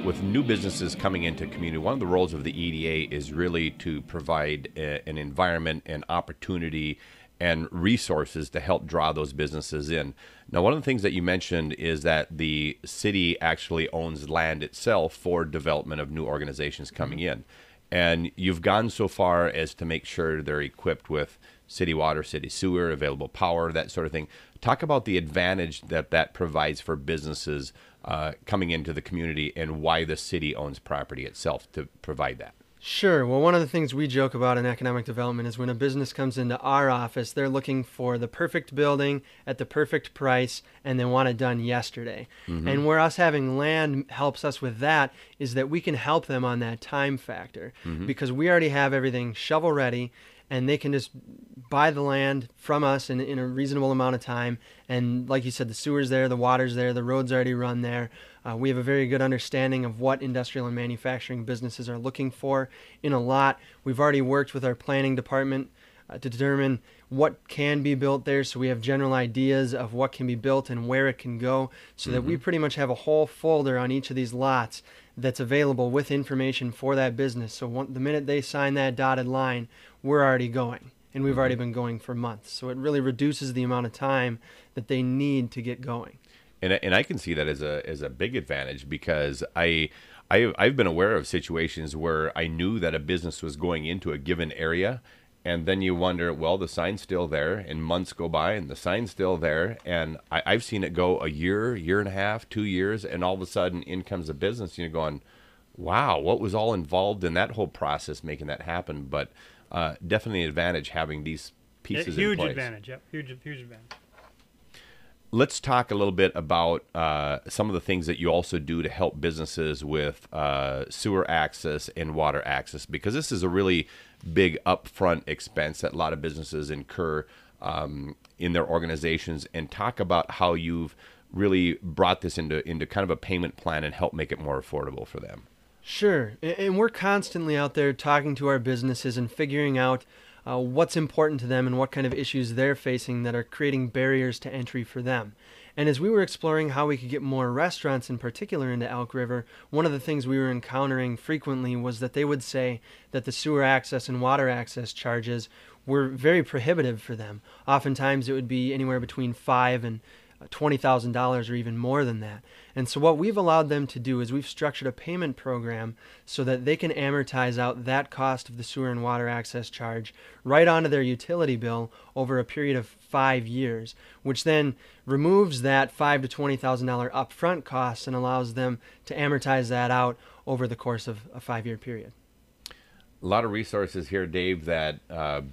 with new businesses coming into community, one of the roles of the EDA is really to provide an environment and opportunity and resources to help draw those businesses in. Now, one of the things that you mentioned is that the city actually owns land itself for development of new organizations coming in. And you've gone so far as to make sure they're equipped with city water, city sewer, available power, that sort of thing. Talk about the advantage that that provides for businesses coming into the community and why the city owns property itself to provide that. Sure. Well, one of the things we joke about in economic development is when a business comes into our office, they're looking for the perfect building at the perfect price, and they want it done yesterday. And where us having land helps us with that is that we can help them on that time factor because we already have everything shovel ready, and they can just buy the land from us in a reasonable amount of time. And like you said, the sewer's there, the water's there, the road's already run there. We have a very good understanding of what industrial and manufacturing businesses are looking for in a lot. We've already worked with our planning department to determine what can be built there, so we have general ideas of what can be built and where it can go, so that we pretty much have a whole folder on each of these lots that's available with information for that business. So the minute they sign that dotted line, we're already going, and we've already been going for months. So it really reduces the amount of time that they need to get going. And I can see that as a big advantage because I've been aware of situations where I knew that a business was going into a given area, and then you wonder, well, the sign's still there, and months go by, and the sign's still there, and I've seen it go a year, year and a half, 2 years, and all of a sudden in comes a business, and you're going, wow, what was all involved in that whole process making that happen? But definitely an advantage having these pieces in place. Huge advantage, yep, huge advantage. Let's talk a little bit about some of the things that you also do to help businesses with sewer access and water access, because this is a really big upfront expense that a lot of businesses incur in their organizations, and talk about how you've really brought this into kind of a payment plan and help make it more affordable for them. Sure. And we're constantly out there talking to our businesses and figuring out what's important to them and what kind of issues they're facing that are creating barriers to entry for them. And as we were exploring how we could get more restaurants in particular into Elk River, one of the things we were encountering frequently was that they would say that the sewer access and water access charges were very prohibitive for them. Oftentimes it would be anywhere between $5,000 and $20,000 or even more than that. And so what we've allowed them to do is we've structured a payment program so that they can amortize out that cost of the sewer and water access charge right onto their utility bill over a period of 5 years, which then removes that $5,000 to $20,000 upfront cost and allows them to amortize that out over the course of a 5-year period. A lot of resources here, Dave, that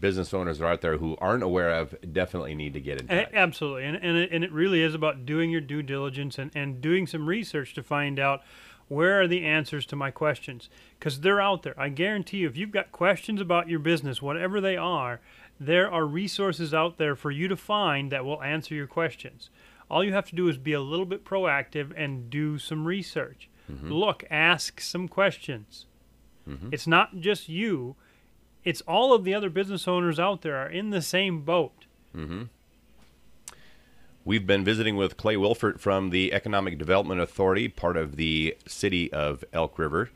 business owners are out there who aren't aware of definitely need to get in touch. Absolutely. And it really is about doing your due diligence and doing some research to find out where are the answers to my questions. Because they're out there. I guarantee you, if you've got questions about your business, whatever they are, there are resources out there for you to find that will answer your questions. All you have to do is be a little bit proactive and do some research. Look, ask some questions. It's not just you. It's all of the other business owners out there are in the same boat. We've been visiting with Clay Wilfahrt from the Economic Development Authority, part of the City of Elk River.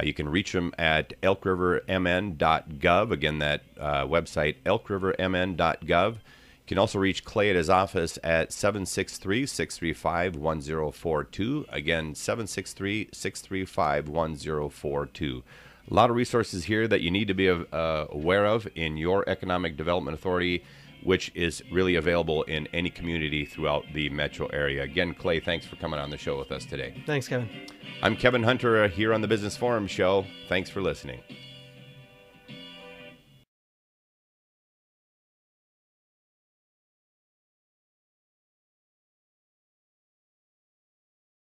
You can reach him at elkrivermn.gov. Again, that website, elkrivermn.gov. You can also reach Clay at his office at 763-635-1042. Again, 763-635-1042. A lot of resources here that you need to be aware of in your Economic Development Authority, which is really available in any community throughout the metro area. Again, Clay, thanks for coming on the show with us today. Thanks, Kevin. I'm Kevin Hunter here on the Business Forum Show. Thanks for listening.